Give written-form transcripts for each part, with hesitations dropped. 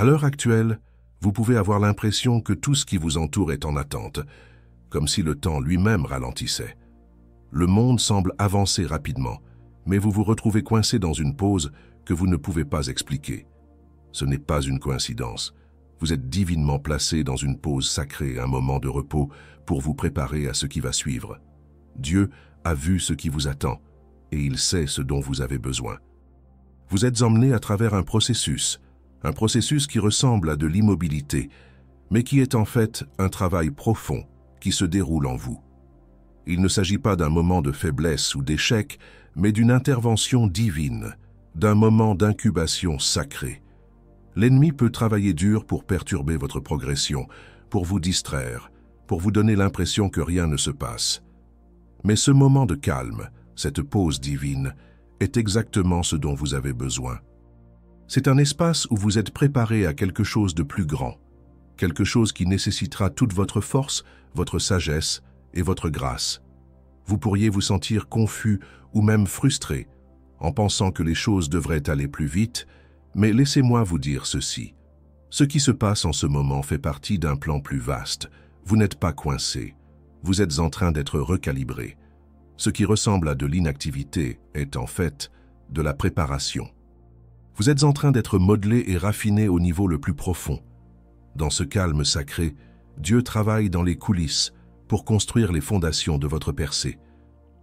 À l'heure actuelle, vous pouvez avoir l'impression que tout ce qui vous entoure est en attente, comme si le temps lui-même ralentissait. Le monde semble avancer rapidement, mais vous vous retrouvez coincé dans une pause que vous ne pouvez pas expliquer. Ce n'est pas une coïncidence. Vous êtes divinement placé dans une pause sacrée, un moment de repos pour vous préparer à ce qui va suivre. Dieu a vu ce qui vous attend et il sait ce dont vous avez besoin. Vous êtes emmené à travers un processus qui ressemble à de l'immobilité, mais qui est en fait un travail profond qui se déroule en vous. Il ne s'agit pas d'un moment de faiblesse ou d'échec, mais d'une intervention divine, d'un moment d'incubation sacrée. L'ennemi peut travailler dur pour perturber votre progression, pour vous distraire, pour vous donner l'impression que rien ne se passe. Mais ce moment de calme, cette pause divine, est exactement ce dont vous avez besoin. C'est un espace où vous êtes préparé à quelque chose de plus grand, quelque chose qui nécessitera toute votre force, votre sagesse et votre grâce. Vous pourriez vous sentir confus ou même frustré, en pensant que les choses devraient aller plus vite, mais laissez-moi vous dire ceci. Ce qui se passe en ce moment fait partie d'un plan plus vaste. Vous n'êtes pas coincé, vous êtes en train d'être recalibré. Ce qui ressemble à de l'inactivité est en fait de la préparation. Vous êtes en train d'être modelé et raffiné au niveau le plus profond. Dans ce calme sacré, Dieu travaille dans les coulisses pour construire les fondations de votre percée.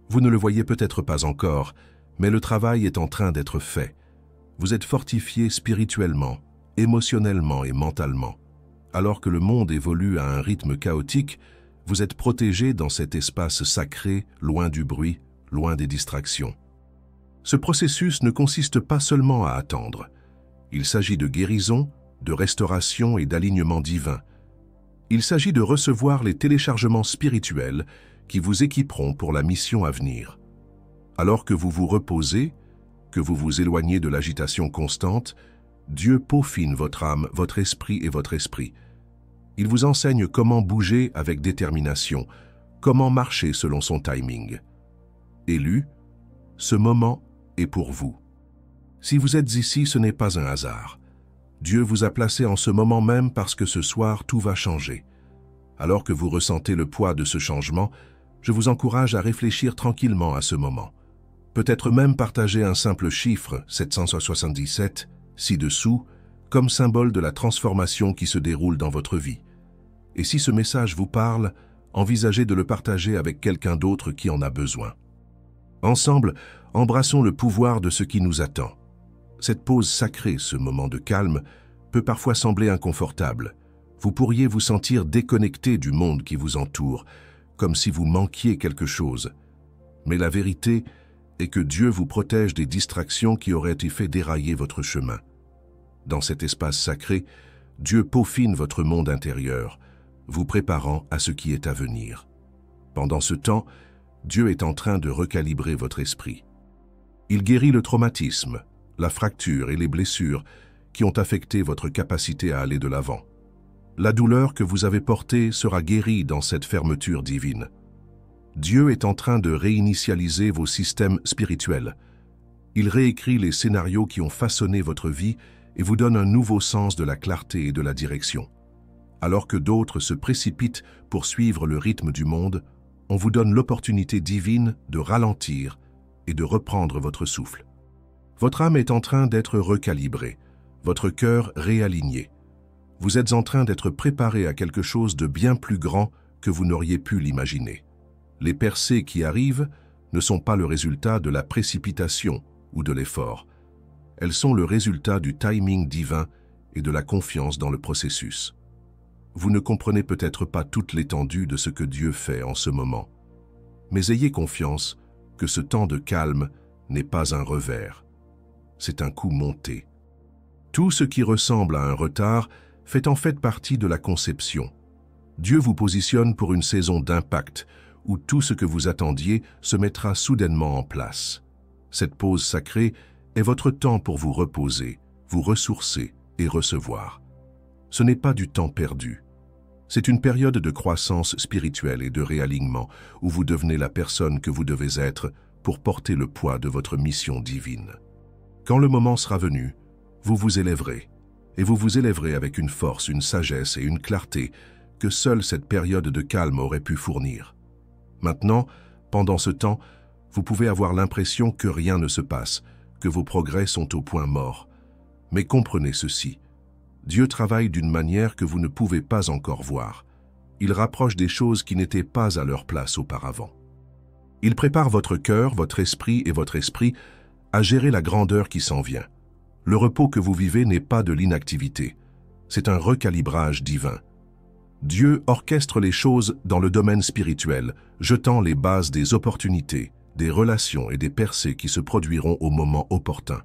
Vous ne le voyez peut-être pas encore, mais le travail est en train d'être fait. Vous êtes fortifié spirituellement, émotionnellement et mentalement. Alors que le monde évolue à un rythme chaotique, vous êtes protégé dans cet espace sacré, loin du bruit, loin des distractions. Ce processus ne consiste pas seulement à attendre. Il s'agit de guérison, de restauration et d'alignement divin. Il s'agit de recevoir les téléchargements spirituels qui vous équiperont pour la mission à venir. Alors que vous vous reposez, que vous vous éloignez de l'agitation constante, Dieu peaufine votre âme, votre esprit. Il vous enseigne comment bouger avec détermination, comment marcher selon son timing. Élu, ce moment est pour vous. Si vous êtes ici, ce n'est pas un hasard. Dieu vous a placé en ce moment même parce que ce soir, tout va changer. Alors que vous ressentez le poids de ce changement, je vous encourage à réfléchir tranquillement à ce moment. Peut-être même partager un simple chiffre, 777, ci-dessous, comme symbole de la transformation qui se déroule dans votre vie. Et si ce message vous parle, envisagez de le partager avec quelqu'un d'autre qui en a besoin. Ensemble, embrassons le pouvoir de ce qui nous attend. Cette pause sacrée, ce moment de calme, peut parfois sembler inconfortable. Vous pourriez vous sentir déconnecté du monde qui vous entoure, comme si vous manquiez quelque chose. Mais la vérité est que Dieu vous protège des distractions qui auraient fait dérailler votre chemin. Dans cet espace sacré, Dieu peaufine votre monde intérieur, vous préparant à ce qui est à venir. Pendant ce temps, Dieu est en train de recalibrer votre esprit. Il guérit le traumatisme, la fracture et les blessures qui ont affecté votre capacité à aller de l'avant. La douleur que vous avez portée sera guérie dans cette fermeture divine. Dieu est en train de réinitialiser vos systèmes spirituels. Il réécrit les scénarios qui ont façonné votre vie et vous donne un nouveau sens de la clarté et de la direction. Alors que d'autres se précipitent pour suivre le rythme du monde, on vous donne l'opportunité divine de ralentir et de reprendre votre souffle. Votre âme est en train d'être recalibrée, votre cœur réaligné. Vous êtes en train d'être préparé à quelque chose de bien plus grand que vous n'auriez pu l'imaginer. Les percées qui arrivent ne sont pas le résultat de la précipitation ou de l'effort. Elles sont le résultat du timing divin et de la confiance dans le processus. Vous ne comprenez peut-être pas toute l'étendue de ce que Dieu fait en ce moment. Mais ayez confiance que ce temps de calme n'est pas un revers. C'est un coup monté. Tout ce qui ressemble à un retard fait en fait partie de la conception. Dieu vous positionne pour une saison d'impact où tout ce que vous attendiez se mettra soudainement en place. Cette pause sacrée est votre temps pour vous reposer, vous ressourcer et recevoir. Ce n'est pas du temps perdu. C'est une période de croissance spirituelle et de réalignement où vous devenez la personne que vous devez être pour porter le poids de votre mission divine. Quand le moment sera venu, vous vous élèverez et vous vous élèverez avec une force, une sagesse et une clarté que seule cette période de calme aurait pu fournir. Maintenant, pendant ce temps, vous pouvez avoir l'impression que rien ne se passe, que vos progrès sont au point mort. Mais comprenez ceci, Dieu travaille d'une manière que vous ne pouvez pas encore voir. Il rapproche des choses qui n'étaient pas à leur place auparavant. Il prépare votre cœur, votre esprit et votre esprit à gérer la grandeur qui s'en vient. Le repos que vous vivez n'est pas de l'inactivité, c'est un recalibrage divin. Dieu orchestre les choses dans le domaine spirituel, jetant les bases des opportunités, des relations et des percées qui se produiront au moment opportun.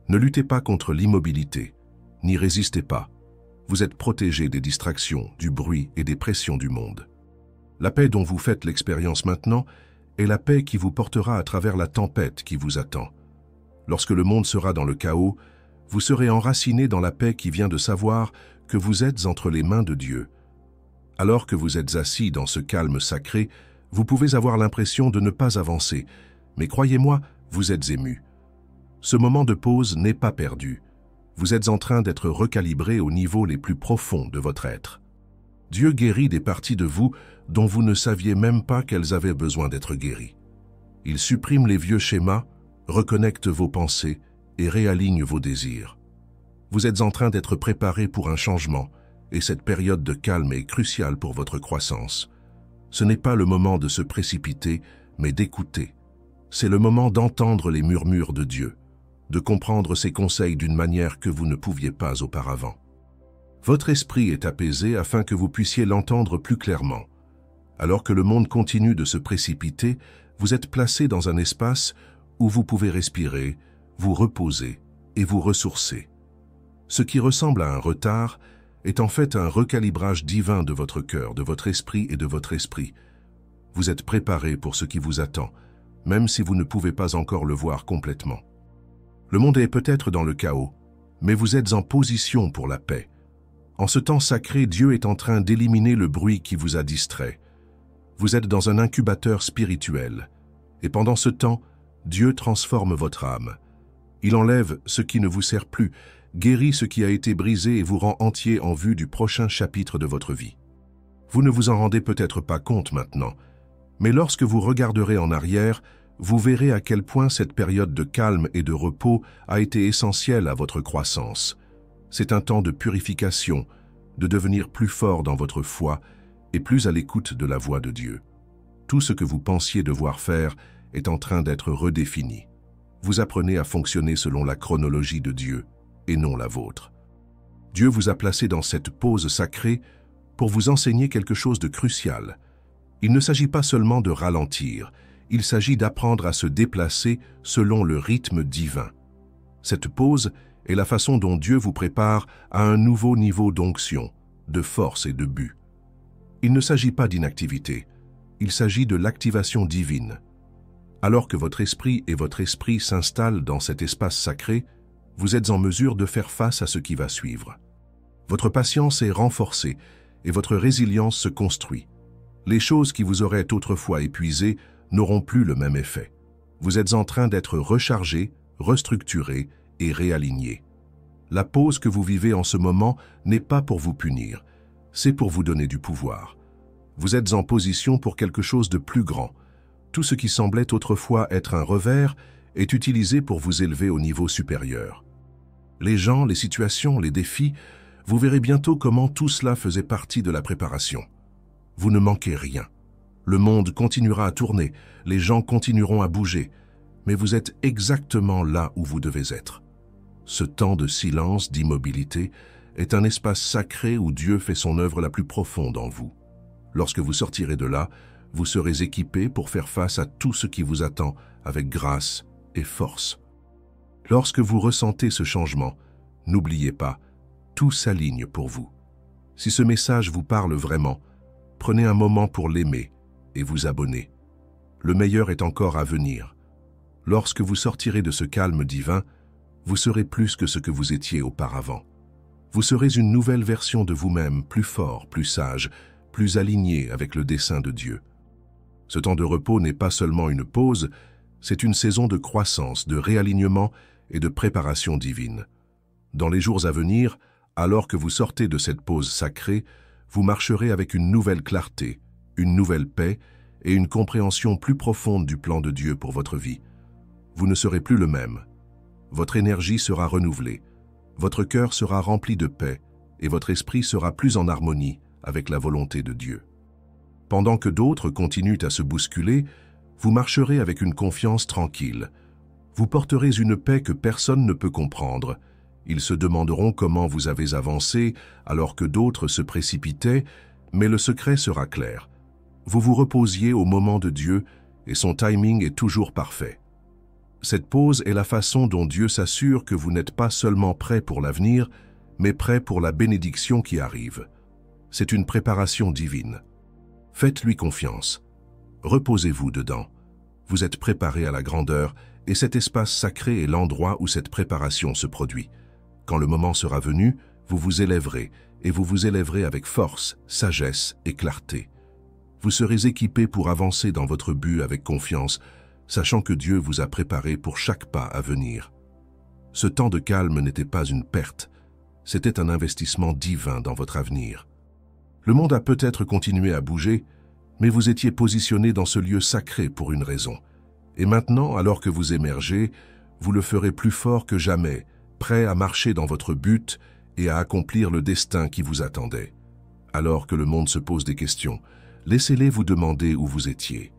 Ne luttez pas contre l'immobilité, n'y résistez pas. Vous êtes protégé des distractions, du bruit et des pressions du monde. La paix dont vous faites l'expérience maintenant est la paix qui vous portera à travers la tempête qui vous attend. Lorsque le monde sera dans le chaos, vous serez enraciné dans la paix qui vient de savoir que vous êtes entre les mains de Dieu. Alors que vous êtes assis dans ce calme sacré, vous pouvez avoir l'impression de ne pas avancer, mais croyez-moi, vous êtes ému. Ce moment de pause n'est pas perdu. Vous êtes en train d'être recalibré aux niveaux les plus profonds de votre être. Dieu guérit des parties de vous dont vous ne saviez même pas qu'elles avaient besoin d'être guéries. Il supprime les vieux schémas, reconnecte vos pensées et réaligne vos désirs. Vous êtes en train d'être préparé pour un changement, et cette période de calme est cruciale pour votre croissance. Ce n'est pas le moment de se précipiter, mais d'écouter. C'est le moment d'entendre les murmures de Dieu, de comprendre ses conseils d'une manière que vous ne pouviez pas auparavant. Votre esprit est apaisé afin que vous puissiez l'entendre plus clairement. Alors que le monde continue de se précipiter, vous êtes placé dans un espace où vous pouvez respirer, vous reposer et vous ressourcer. Ce qui ressemble à un retard est en fait un recalibrage divin de votre cœur, de votre esprit et de votre esprit. Vous êtes préparé pour ce qui vous attend, même si vous ne pouvez pas encore le voir complètement. Le monde est peut-être dans le chaos, mais vous êtes en position pour la paix. En ce temps sacré, Dieu est en train d'éliminer le bruit qui vous a distrait. Vous êtes dans un incubateur spirituel, et pendant ce temps, Dieu transforme votre âme. Il enlève ce qui ne vous sert plus, guérit ce qui a été brisé et vous rend entier en vue du prochain chapitre de votre vie. Vous ne vous en rendez peut-être pas compte maintenant, mais lorsque vous regarderez en arrière, vous verrez à quel point cette période de calme et de repos a été essentielle à votre croissance. C'est un temps de purification, de devenir plus fort dans votre foi et plus à l'écoute de la voix de Dieu. Tout ce que vous pensiez devoir faire est en train d'être redéfini. Vous apprenez à fonctionner selon la chronologie de Dieu et non la vôtre. Dieu vous a placé dans cette pause sacrée pour vous enseigner quelque chose de crucial. Il ne s'agit pas seulement de ralentir, il s'agit d'apprendre à se déplacer selon le rythme divin. Cette pause est la façon dont Dieu vous prépare à un nouveau niveau d'onction, de force et de but. Il ne s'agit pas d'inactivité, il s'agit de l'activation divine. Alors que votre esprit et votre esprit s'installent dans cet espace sacré, vous êtes en mesure de faire face à ce qui va suivre. Votre patience est renforcée et votre résilience se construit. Les choses qui vous auraient autrefois épuisées n'auront plus le même effet. Vous êtes en train d'être rechargé, restructuré et réaligné. La pause que vous vivez en ce moment n'est pas pour vous punir, c'est pour vous donner du pouvoir. Vous êtes en position pour quelque chose de plus grand. Tout ce qui semblait autrefois être un revers est utilisé pour vous élever au niveau supérieur. Les gens, les situations, les défis, vous verrez bientôt comment tout cela faisait partie de la préparation. Vous ne manquez rien. Le monde continuera à tourner, les gens continueront à bouger, mais vous êtes exactement là où vous devez être. Ce temps de silence, d'immobilité, est un espace sacré où Dieu fait son œuvre la plus profonde en vous. Lorsque vous sortirez de là, vous serez équipé pour faire face à tout ce qui vous attend avec grâce et force. Lorsque vous ressentez ce changement, n'oubliez pas, tout s'aligne pour vous. Si ce message vous parle vraiment, prenez un moment pour l'aimer et vous abonner. Le meilleur est encore à venir. Lorsque vous sortirez de ce calme divin, vous serez plus que ce que vous étiez auparavant. Vous serez une nouvelle version de vous-même, plus fort, plus sage, plus aligné avec le dessein de Dieu. Ce temps de repos n'est pas seulement une pause, c'est une saison de croissance, de réalignement et de préparation divine. Dans les jours à venir, Alors que vous sortez de cette pause sacrée, vous marcherez avec une nouvelle clarté, une nouvelle paix et une compréhension plus profonde du plan de Dieu pour votre vie. Vous ne serez plus le même. Votre énergie sera renouvelée, votre cœur sera rempli de paix et votre esprit sera plus en harmonie avec la volonté de Dieu. Pendant que d'autres continuent à se bousculer, vous marcherez avec une confiance tranquille. Vous porterez une paix que personne ne peut comprendre. Ils se demanderont comment vous avez avancé alors que d'autres se précipitaient, mais le secret sera clair. Vous vous reposiez au moment de Dieu et son timing est toujours parfait. Cette pause est la façon dont Dieu s'assure que vous n'êtes pas seulement prêt pour l'avenir, mais prêt pour la bénédiction qui arrive. C'est une préparation divine. Faites-lui confiance. Reposez-vous dedans. Vous êtes préparé à la grandeur et cet espace sacré est l'endroit où cette préparation se produit. Quand le moment sera venu, vous vous élèverez et vous vous élèverez avec force, sagesse et clarté. Vous serez équipé pour avancer dans votre but avec confiance, sachant que Dieu vous a préparé pour chaque pas à venir. Ce temps de calme n'était pas une perte, c'était un investissement divin dans votre avenir. Le monde a peut-être continué à bouger, mais vous étiez positionné dans ce lieu sacré pour une raison. Et maintenant, alors que vous émergez, vous le ferez plus fort que jamais, prêt à marcher dans votre but et à accomplir le destin qui vous attendait. Alors que le monde se pose des questions, laissez-les vous demander où vous étiez.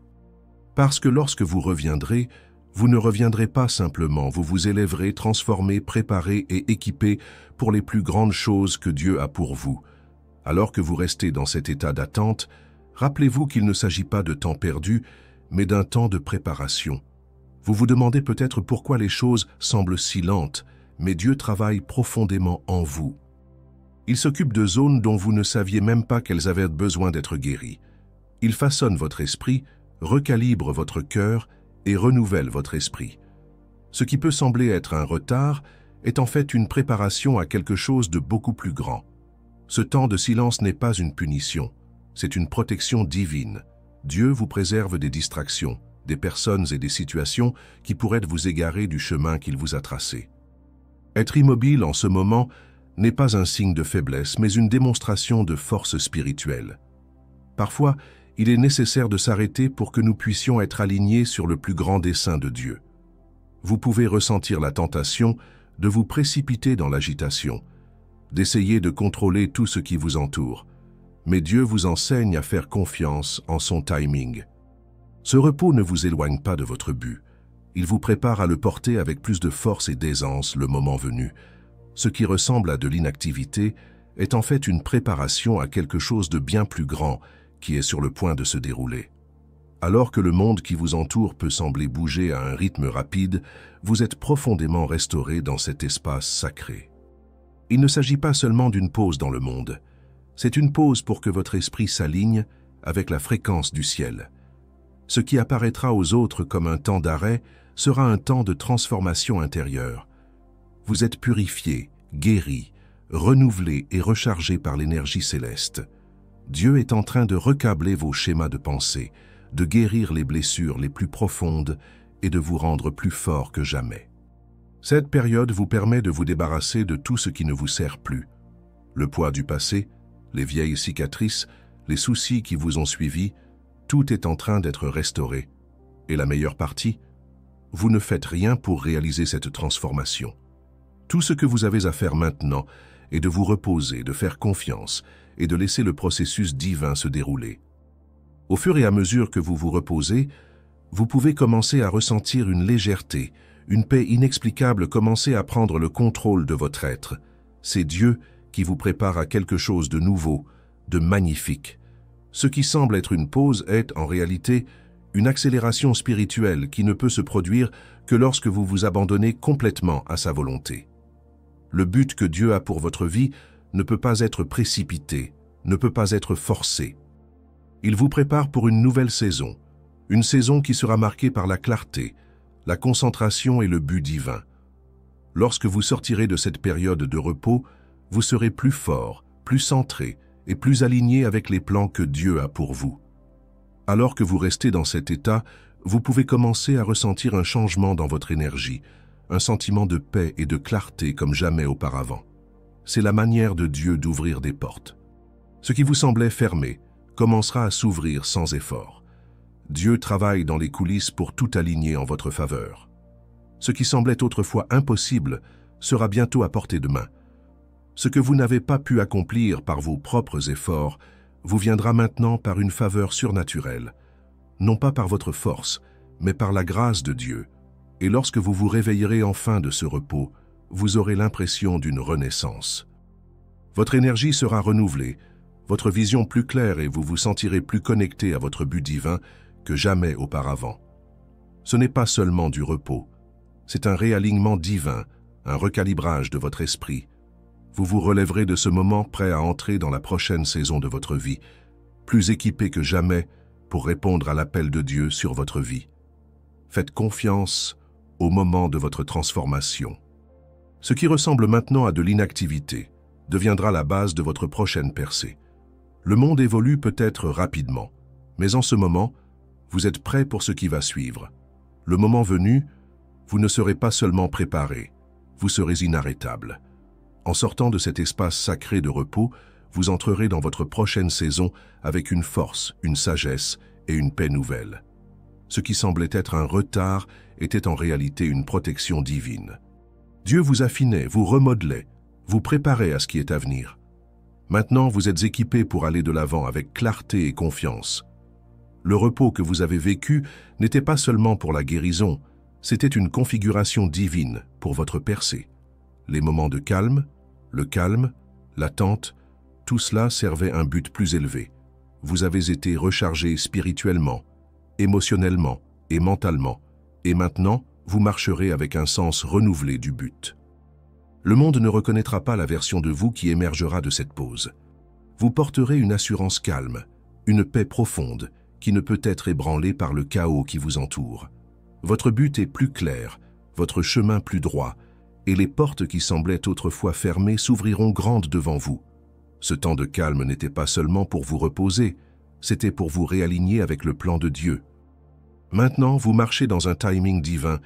Parce que lorsque vous reviendrez, vous ne reviendrez pas simplement, vous vous élèverez, transformés, préparés et équipés pour les plus grandes choses que Dieu a pour vous. Alors que vous restez dans cet état d'attente, rappelez-vous qu'il ne s'agit pas de temps perdu, mais d'un temps de préparation. Vous vous demandez peut-être pourquoi les choses semblent si lentes, mais Dieu travaille profondément en vous. Il s'occupe de zones dont vous ne saviez même pas qu'elles avaient besoin d'être guéries. Il façonne votre esprit, recalibre votre cœur et renouvelle votre esprit. Ce qui peut sembler être un retard est en fait une préparation à quelque chose de beaucoup plus grand. Ce temps de silence n'est pas une punition, c'est une protection divine. Dieu vous préserve des distractions, des personnes et des situations qui pourraient vous égarer du chemin qu'il vous a tracé. Être immobile en ce moment n'est pas un signe de faiblesse, mais une démonstration de force spirituelle. Parfois, il est nécessaire de s'arrêter pour que nous puissions être alignés sur le plus grand dessein de Dieu. Vous pouvez ressentir la tentation de vous précipiter dans l'agitation, d'essayer de contrôler tout ce qui vous entoure. Mais Dieu vous enseigne à faire confiance en son timing. Ce repos ne vous éloigne pas de votre but. Il vous prépare à le porter avec plus de force et d'aisance le moment venu. Ce qui ressemble à de l'inactivité est en fait une préparation à quelque chose de bien plus grand qui est sur le point de se dérouler. Alors que le monde qui vous entoure peut sembler bouger à un rythme rapide, vous êtes profondément restauré dans cet espace sacré. Il ne s'agit pas seulement d'une pause dans le monde. C'est une pause pour que votre esprit s'aligne avec la fréquence du ciel. Ce qui apparaîtra aux autres comme un temps d'arrêt sera un temps de transformation intérieure. Vous êtes purifié, guéri, renouvelé et rechargé par l'énergie céleste. Dieu est en train de recabler vos schémas de pensée, de guérir les blessures les plus profondes et de vous rendre plus fort que jamais. Cette période vous permet de vous débarrasser de tout ce qui ne vous sert plus. Le poids du passé, les vieilles cicatrices, les soucis qui vous ont suivis, tout est en train d'être restauré. Et la meilleure partie, vous ne faites rien pour réaliser cette transformation. Tout ce que vous avez à faire maintenant est de vous reposer, de faire confiance et de laisser le processus divin se dérouler. Au fur et à mesure que vous vous reposez, vous pouvez commencer à ressentir une légèreté, une paix inexplicable commencer à prendre le contrôle de votre être. C'est Dieu qui vous prépare à quelque chose de nouveau, de magnifique. Ce qui semble être une pause est, en réalité, une accélération spirituelle qui ne peut se produire que lorsque vous vous abandonnez complètement à sa volonté. Le but que Dieu a pour votre vie ne peut pas être précipité, ne peut pas être forcé. Il vous prépare pour une nouvelle saison, une saison qui sera marquée par la clarté, la concentration et le but divin. Lorsque vous sortirez de cette période de repos, vous serez plus fort, plus centré et plus aligné avec les plans que Dieu a pour vous. Alors que vous restez dans cet état, vous pouvez commencer à ressentir un changement dans votre énergie, un sentiment de paix et de clarté comme jamais auparavant. c'est la manière de Dieu d'ouvrir des portes. Ce qui vous semblait fermé commencera à s'ouvrir sans effort. Dieu travaille dans les coulisses pour tout aligner en votre faveur. Ce qui semblait autrefois impossible sera bientôt à portée de main. Ce que vous n'avez pas pu accomplir par vos propres efforts vous viendra maintenant par une faveur surnaturelle, non pas par votre force, mais par la grâce de Dieu. Et lorsque vous vous réveillerez enfin de ce repos, vous aurez l'impression d'une renaissance. Votre énergie sera renouvelée, votre vision plus claire et vous vous sentirez plus connecté à votre but divin que jamais auparavant. Ce n'est pas seulement du repos, c'est un réalignement divin, un recalibrage de votre esprit. Vous vous relèverez de ce moment prêt à entrer dans la prochaine saison de votre vie, plus équipé que jamais pour répondre à l'appel de Dieu sur votre vie. Faites confiance au moment de votre transformation. Ce qui ressemble maintenant à de l'inactivité deviendra la base de votre prochaine percée. Le monde évolue peut-être rapidement, mais en ce moment, vous êtes prêt pour ce qui va suivre. Le moment venu, vous ne serez pas seulement préparé, vous serez inarrêtable. En sortant de cet espace sacré de repos, vous entrerez dans votre prochaine saison avec une force, une sagesse et une paix nouvelle. Ce qui semblait être un retard était en réalité une protection divine. Dieu vous affinait, vous remodelait, vous préparait à ce qui est à venir. Maintenant, vous êtes équipé pour aller de l'avant avec clarté et confiance. Le repos que vous avez vécu n'était pas seulement pour la guérison, c'était une configuration divine pour votre percée. Les moments de calme, l'attente, tout cela servait un but plus élevé. Vous avez été rechargé spirituellement, émotionnellement et mentalement, et maintenant, vous marcherez avec un sens renouvelé du but. Le monde ne reconnaîtra pas la version de vous qui émergera de cette pause. Vous porterez une assurance calme, une paix profonde, qui ne peut être ébranlée par le chaos qui vous entoure. Votre but est plus clair, votre chemin plus droit, et les portes qui semblaient autrefois fermées s'ouvriront grandes devant vous. Ce temps de calme n'était pas seulement pour vous reposer, c'était pour vous réaligner avec le plan de Dieu. Maintenant, vous marchez dans un timing divin,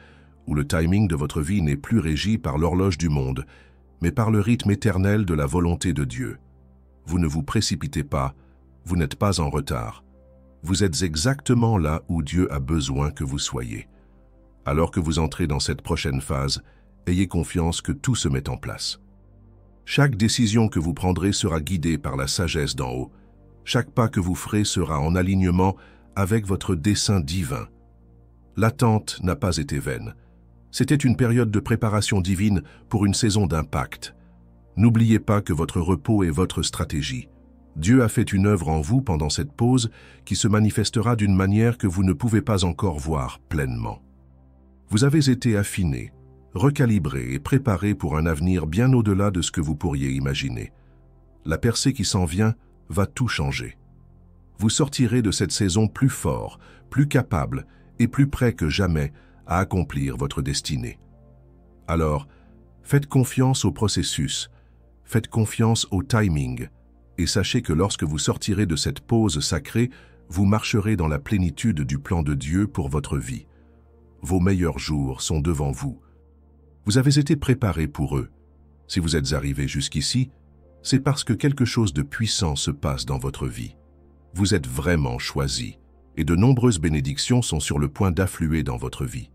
où le timing de votre vie n'est plus régi par l'horloge du monde, mais par le rythme éternel de la volonté de Dieu. Vous ne vous précipitez pas, vous n'êtes pas en retard. Vous êtes exactement là où Dieu a besoin que vous soyez. Alors que vous entrez dans cette prochaine phase, ayez confiance que tout se met en place. Chaque décision que vous prendrez sera guidée par la sagesse d'en haut. Chaque pas que vous ferez sera en alignement avec votre dessein divin. L'attente n'a pas été vaine. C'était une période de préparation divine pour une saison d'impact. N'oubliez pas que votre repos est votre stratégie. Dieu a fait une œuvre en vous pendant cette pause qui se manifestera d'une manière que vous ne pouvez pas encore voir pleinement. Vous avez été affiné, recalibré et préparé pour un avenir bien au-delà de ce que vous pourriez imaginer. La percée qui s'en vient va tout changer. Vous sortirez de cette saison plus fort, plus capable et plus prêt que jamais à accomplir votre destinée. Alors, faites confiance au processus, faites confiance au timing, et sachez que lorsque vous sortirez de cette pause sacrée, vous marcherez dans la plénitude du plan de Dieu pour votre vie. Vos meilleurs jours sont devant vous. Vous avez été préparé pour eux. Si vous êtes arrivé jusqu'ici, c'est parce que quelque chose de puissant se passe dans votre vie. Vous êtes vraiment choisi, et de nombreuses bénédictions sont sur le point d'affluer dans votre vie.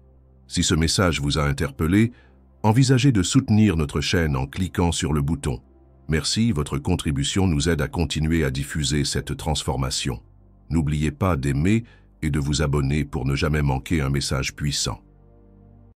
Si ce message vous a interpellé, envisagez de soutenir notre chaîne en cliquant sur le bouton. Merci, votre contribution nous aide à continuer à diffuser cette transformation. N'oubliez pas d'aimer et de vous abonner pour ne jamais manquer un message puissant.